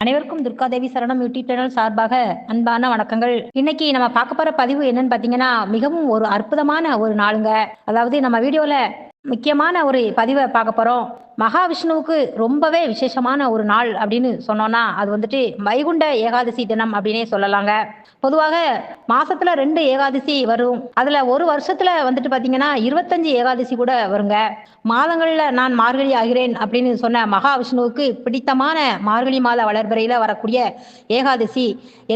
அனைவருக்கும் துர்காதேவி சரணம் YouTube channel சார்பாக அன்பான வணக்கங்கள். இன்னைக்கு நம்ம பார்க்க போற பதிவு என்னன்னு பாத்தீங்கன்னா, மிகவும் ஒரு அற்புதமான ஒரு நாளுங்க. அதாவது நம்ம வீடியோல முக்கியமான ஒரு பதிவை பார்க்க போறோம். மகாவிஷ்ணுவுக்கு ரொம்பவே விசேஷமான ஒரு நாள் அப்படின்னு சொன்னோம்னா, அது வந்துட்டு வைகுண்ட ஏகாதசி தினம் அப்படின்னே சொல்லலாங்க. பொதுவாக மாசத்துல 2 ஏகாதசி வரும். அதுல ஒரு வருஷத்துல வந்துட்டு பாத்தீங்கன்னா 25 ஏகாதசி கூட வருங்க. மாதங்கள்ல நான் மார்கழி ஆகிறேன் அப்படின்னு சொன்ன மகாவிஷ்ணுவுக்கு பிடித்தமான மார்கழி மாத வளர்பிறையில வரக்கூடிய ஏகாதசி,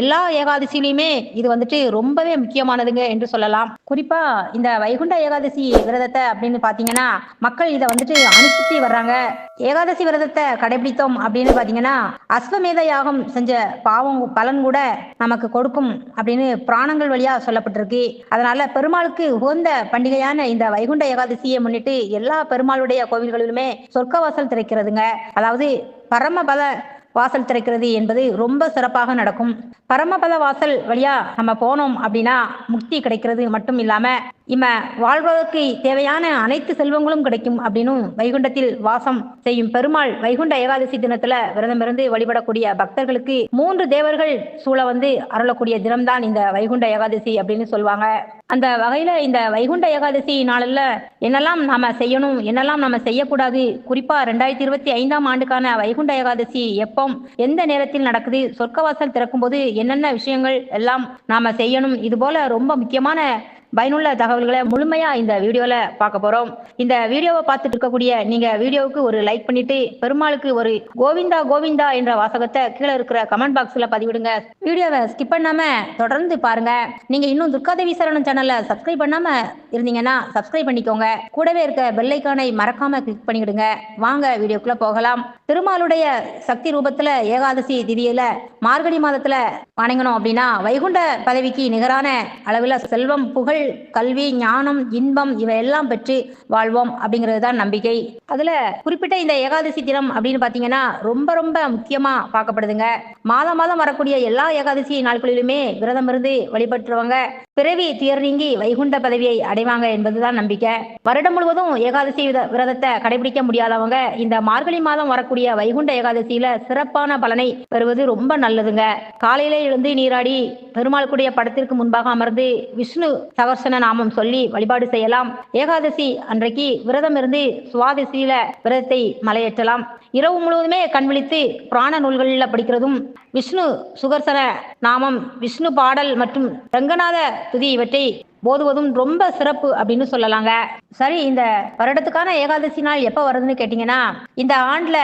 எல்லா ஏகாதசியிலுமே இது வந்துட்டு ரொம்பவே முக்கியமானதுங்க என்று சொல்லலாம். குறிப்பா இந்த வைகுண்ட ஏகாதசி விரதத்தை அப்படின்னு பாத்தீங்கன்னா, மக்கள் இதை வந்துட்டு அனுசரித்து வர்றாங்க. ஏகாதசி விரதத்தை கடைபிடித்தோம் அப்படின்னு பாத்தீங்கன்னா, அஸ்வமேத யாகம் செஞ்ச பாவம் பலன் கூட நமக்கு கொடுக்கும் அப்படின்னு புராணங்கள் வழியா சொல்லப்பட்டிருக்கு. அதனால பெருமாளுக்கு உகந்த பண்டிகையான இந்த வைகுண்ட ஏகாதசியை முன்னிட்டு எல்லா பெருமாளுடைய கோவில்களிலுமே சொர்க்கவாசல் திறக்கிறதுங்க. அதாவது பரமபத வாசல் திறக்கிறது என்பது ரொம்ப சிறப்பாக நடக்கும். பரமபத வாசல் வழியா நம்ம போனோம் அப்படின்னா முக்தி கிடைக்கிறது மட்டும் இல்லாம வாழ்வதற்கு தேவையான அனைத்து செல்வங்களும் கிடைக்கும் அப்படின்னு வைகுண்டத்தில் வாசம் செய்யும் பெருமாள் வைகுண்ட ஏகாதசி தினத்துல விரதமிருந்து வழிபடக்கூடிய பக்தர்களுக்கு 3 தேவர்கள் சூழ வந்து அருளக்கூடிய தினம்தான் இந்த வைகுண்ட ஏகாதசி அப்படின்னு சொல்லுவாங்க. அந்த வகையில இந்த வைகுண்ட ஏகாதசி நாளில் என்னெல்லாம் நாம செய்யணும், என்னெல்லாம் நம்ம செய்யக்கூடாது, குறிப்பா 2025ஆம் ஆண்டுக்கான வைகுண்ட ஏகாதசி எப்போ எந்த நேரத்தில் நடக்குது, சொர்க்கவாசல் திறக்கும் போது என்னென்ன விஷயங்கள் எல்லாம் நாம செய்யணும், இது போல ரொம்ப முக்கியமான பயனுள்ள தகவல்களை முழுமையா இந்த வீடியோல பார்க்க போறோம். இந்த வீடியோவை பார்த்துட்டு இருக்கக்கூடிய நீங்க வீடியோவுக்கு ஒரு லைக் பண்ணிட்டு பெருமாளுக்கு ஒரு கோவிந்தா கோவிந்தா என்ற வாசகத்தை கீழே இருக்கிற கமெண்ட் பாக்ஸ்ல பதிவிடுங்க. வீடியோவை ஸ்கிப் பண்ணாம தொடர்ந்து பாருங்க. நீங்க இன்னும் துர்காதேவி சரணம் சேனலை சப்ஸ்கிரைப் பண்ணாம இருந்தீங்கன்னா சப்ஸ்கிரைப் பண்ணிக்கோங்க. கூடவே இருக்க பெல் ஐக்கானை மறக்காம கிளிக் பண்ணிடுங்க. வாங்க வீடியோக்குள்ள போகலாம். திருமாலுடைய சக்தி ரூபத்துல ஏகாதசி திதியில மார்கழி மாதத்துல வணங்கணும் அப்படின்னா வைகுண்ட பதவிக்கு நிகரான அளவுல செல்வம், புகழ், கல்வி, ஞானம், இன்பம் இவையெல்லாம் பெற்று வாழ்வோம் அப்படிங்கிறது தான் நம்பிக்கை. அதுல குறிப்பிட்ட இந்த ஏகாதசி தினம் அப்படின்னு பாத்தீங்கன்னா ரொம்ப ரொம்ப முக்கியமா பார்க்கப்படுதுங்க. மாதம் மாதம் வரக்கூடிய எல்லா ஏகாதசி நாட்களிலுமே விரதம் இருந்து வழிபட்டுருவாங்க பிறவி துயர் நீங்கி வைகுண்ட பதவியை அடைவாங்க என்பதுதான் நம்பிக்கை. வருடம் முழுவதும் ஏகாதசி விரதத்தை கடைபிடிக்க முடியாதவங்க இந்த மார்கழி மாதம் வரக்கூடிய வைகுண்ட ஏகாதசியில சிறப்பான பலனை பெறுவது ரொம்ப நல்லதுங்க. காலையில எழுந்து நீராடி பெருமாளுக்குடைய படத்திற்கு முன்பாக அமர்ந்து விஷ்ணு சகர்ஷன நாமம் சொல்லி வழிபாடு செய்யலாம். ஏகாதசி அன்றைக்கு விரதம் இருந்து சுவாதசியில விரதத்தை மலையேற்றலாம். இரவு முழுவதுமே கண் விழித்து புராண நூல்களில் படிக்கிறதும் விஷ்ணு சுகர்சன நாமம், விஷ்ணு பாடல் மற்றும் ரங்கநாத துதி இவற்றை போதுவதும் ரொம்ப சிறப்பு அப்படின்னு சொல்லலாங்க. சரி, இந்த வருடத்துக்கான ஏகாதசி நாள் எப்போ வருதுன்னு கேட்டீங்கன்னா, இந்த ஆண்டுல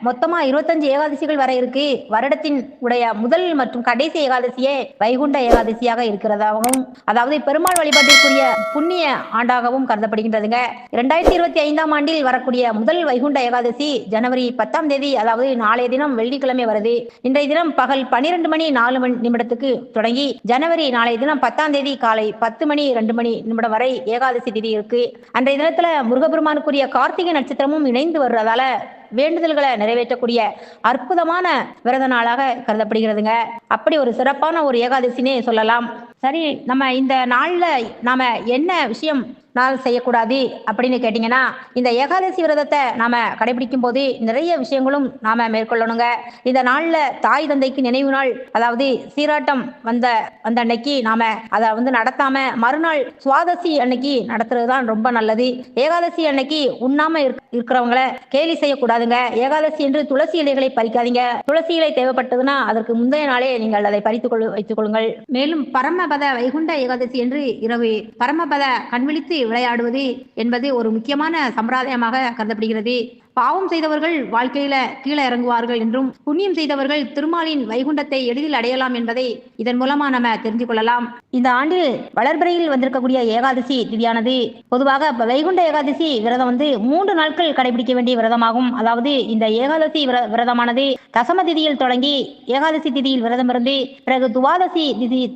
மொத்தமா 25 ஏகாதசிகள் வர இருக்கு. வருடத்தின் உடைய முதல் மற்றும் கடைசி ஏகாதசியே வைகுண்ட ஏகாதசியாக இருக்கிறதாகவும், அதாவது பெருமாள் வழிபாட்டிற்குரிய புண்ணிய ஆண்டாகவும் கருதப்படுகின்றதுங்க. 2025ஆம் ஆண்டில் வரக்கூடிய முதல் வைகுண்ட ஏகாதசி ஜனவரி 10ஆம் தேதி, அதாவது நாளைய தினம் வெள்ளிக்கிழமை வருது. இன்றைய தினம் பகல் 12 மணி 4 நிமிடத்துக்கு தொடங்கி ஜனவரி நாளைய தினம் 10ஆம் தேதி காலை 10 மணி 2 மணி நிமிடம் வரை ஏகாதசி திதி இருக்கு. அன்றைய தினத்துல முருகப்பெருமானுக்குரிய கார்த்திகை நட்சத்திரமும் இணைந்து வர்றதால வேண்டுதல்களை நிறைவேற்றக்கூடிய அற்புதமான விரத நாளாக கருதப்படுகிறதுங்க. அப்படி ஒரு சிறப்பான ஒரு ஏகாதசினே சொல்லலாம். சரி, நம்ம இந்த நாள்ல நாம என்ன விஷயம் நாள் செய்யக்கூடாது அப்படின்னு கேட்டீங்கன்னா, இந்த ஏகாதசி விரதத்தை நாம கடைபிடிக்கும் போது நிறைய விஷயங்களும் நாம மேற்கொள்ளணுங்க. இந்த நாள்ல தாய் தந்தைக்கு நினைவு நாள், அதாவது சீராட்டம் வந்த அன்னைக்கு நாம அதை நடத்தாம மறுநாள் சுவாதசி அன்னைக்கு நடத்துறது தான் ரொம்ப நல்லது. ஏகாதசி அன்னைக்கு உண்ணாம இருக்கிறவங்களை கேலி செய்யக்கூடாதுங்க. ஏகாதசி என்று துளசி இலைகளை பறிக்காதீங்க. துளசி இலை தேவைப்பட்டதுன்னா அதற்கு முந்தைய நாளே நீங்கள் அதை வைத்துக் கொள்ளுங்கள். மேலும் பரமபத வைகுண்ட ஏகாதசி என்று இரவு பரமபத கண்விழித்து விளையாடுவது என்பது ஒரு முக்கியமான சம்பிரதாயமாக கருதப்படுகிறது. பாவம் செய்தவர்கள் வாழ்க்கையில கீழே இறங்குவார்கள் என்றும், புண்ணியம் செய்தவர்கள் திருமாலின் வைகுண்டத்தை எளிதில் அடையலாம் என்பதை இதன் மூலமா நம்ம தெரிஞ்சு கொள்ளலாம். இந்த ஆண்டு வளர்பிறையில் வந்திருக்கக்கூடிய ஏகாதசி திதியானது பொதுவாக வைகுண்ட ஏகாதசி விரதம் 3 நாட்கள் கடைபிடிக்க வேண்டிய விரதமாகும். அதாவது இந்த ஏகாதசி விரதமானது தசம திதியில் தொடங்கி ஏகாதசி திதியில் விரதம் இருந்து பிறகு துவாதசி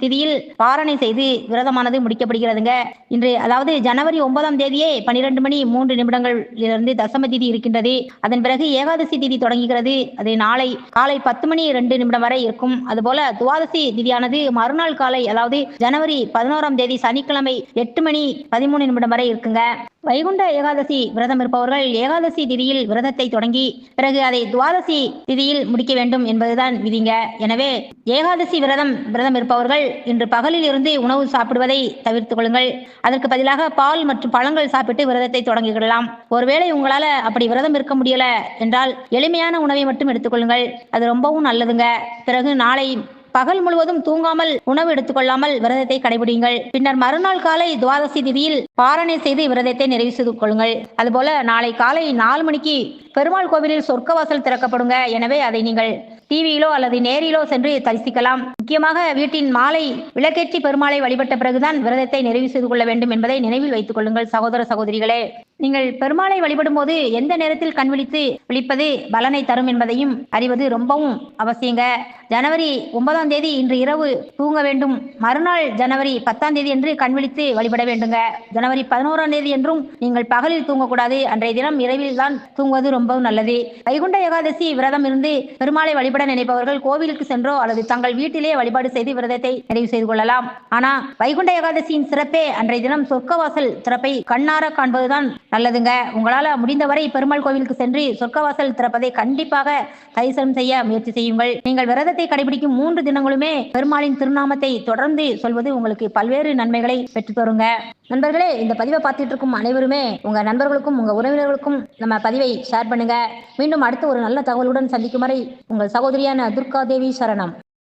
திதியில் பாரணை செய்து விரதமானது முடிக்கப்படுகிறதுங்க. இன்று அதாவது ஜனவரி 9ஆம் தேதியே 12 மணி 3 நிமிடங்கள் இருந்து தசம திதி இருக்கின்றது. அதன் பிறகு ஏகாதசி திதி தொடங்குகிறது. அது நாளை காலை 10 மணி 2 நிமிடம் வரை இருக்கும். அதுபோல துவாதசி திதியானது மறுநாள் காலை, அதாவது ஜனவரி 11ஆம் தேதி சனிக்கிழமை 8 மணி 13 நிமிடம் வரை இருக்குங்க. வைகுண்ட ஏகாதசி விரதம் இருப்பவர்கள் ஏகாதசி திதியில் விரதத்தை தொடங்கி பிறகு அதை துவாதசி திதியில் முடிக்க வேண்டும் என்பதுதான் விதிங்க. எனவே ஏகாதசி விரதம் இருப்பவர்கள் இன்று பகலில் இருந்து உணவு சாப்பிடுவதை தவிர்த்துக் கொள்ளுங்கள். அதற்கு பதிலாக பால் மற்றும் பழங்கள் சாப்பிட்டு விரதத்தை தொடங்கிவிடலாம். ஒருவேளை உங்களால அப்படி விரதம் இருக்க முடியல என்றால் எளிமையான உணவை மட்டும் எடுத்துக்கொள்ளுங்கள். அது ரொம்பவும் நல்லதுங்க. பிறகு நாளை பகல் முழுவதும் தூங்காமல் உணவு எடுத்துக்கொள்ளாமல் விரதத்தை கடைபிடிங்கள். பின்னர் மறுநாள் காலை துவாதசி திதியில் பாரணை செய்து விரதத்தை நிறைவு செய்து கொள்ளுங்கள். அதுபோல நாளை காலை 4 மணிக்கு பெருமாள் கோவிலில் சொர்க்கவாசல் திறக்கப்படுங்க. எனவே அதை நீங்கள் டிவியிலோ அல்லது நேரிலோ சென்று தரிசிக்கலாம். முக்கியமாக வீட்டின் மாலை விளக்கேற்றி பெருமாளை வழிபட்ட பிறகுதான் விரதத்தை நிறைவு செய்து கொள்ள வேண்டும் என்பதை நினைவில் வைத்துக் கொள்ளுங்கள் சகோதர சகோதரிகளே. நீங்கள் பெருமாளை வழிபடும் போது எந்த நேரத்தில் கண் விழிப்பது பலனை தரும் என்பதையும் அறிவது ரொம்பவும் அவசியங்க. ஜனவரி 9ஆம் தேதி இன்று இரவு தூங்க வேண்டும். மறுநாள் ஜனவரி 10ஆம் தேதி என்று கண் விழித்து வழிபட வேண்டுங்க. ஜனவரி 11ஆம் தேதி என்றும் நீங்கள் பகலில் தூங்கக்கூடாது. அன்றைய தினம் இரவில் தான் தூங்குவது ரொம்பவும் நல்லது. வைகுண்ட ஏகாதசி விரதம் இருந்து பெருமாளை வழிபட நினைப்பவர்கள் கோவிலுக்கு சென்றோ அல்லது தங்கள் வீட்டிலே வழிபாடு செய்து விரதத்தை நிறைவு செய்து கொள்ளலாம். ஆனா வைகுண்ட ஏகாதசியின் சிறப்பே அன்றைய தினம் சொர்க்கவாசல் திறப்பை கண்ணார காண்பதுதான் நல்லதுங்க. உங்களால முடிந்தவரை பெருமாள் கோவிலுக்கு சென்று சொர்க்கவாசல் திறப்பதை கண்டிப்பாக தரிசனம் செய்ய முயற்சி செய்யுங்கள். நீங்கள் விரதத்தை கடைபிடிக்கும் 3 தினங்களுமே பெருமாளின் திருநாமத்தை தொடர்ந்து சொல்வது உங்களுக்கு பல்வேறு நன்மைகளை பெற்றுத் தருங்க. நண்பர்களே, இந்த பதிவை பார்த்துட்டு இருக்கும் அனைவருமே உங்க நண்பர்களுக்கும் உங்க உறவினர்களுக்கும் நம்ம பதிவை ஷேர் பண்ணுங்க. மீண்டும் அடுத்த ஒரு நல்ல தகவலுடன் சந்திக்கும் வரை உங்கள் சகோதரியான துர்கா தேவி சரணம்.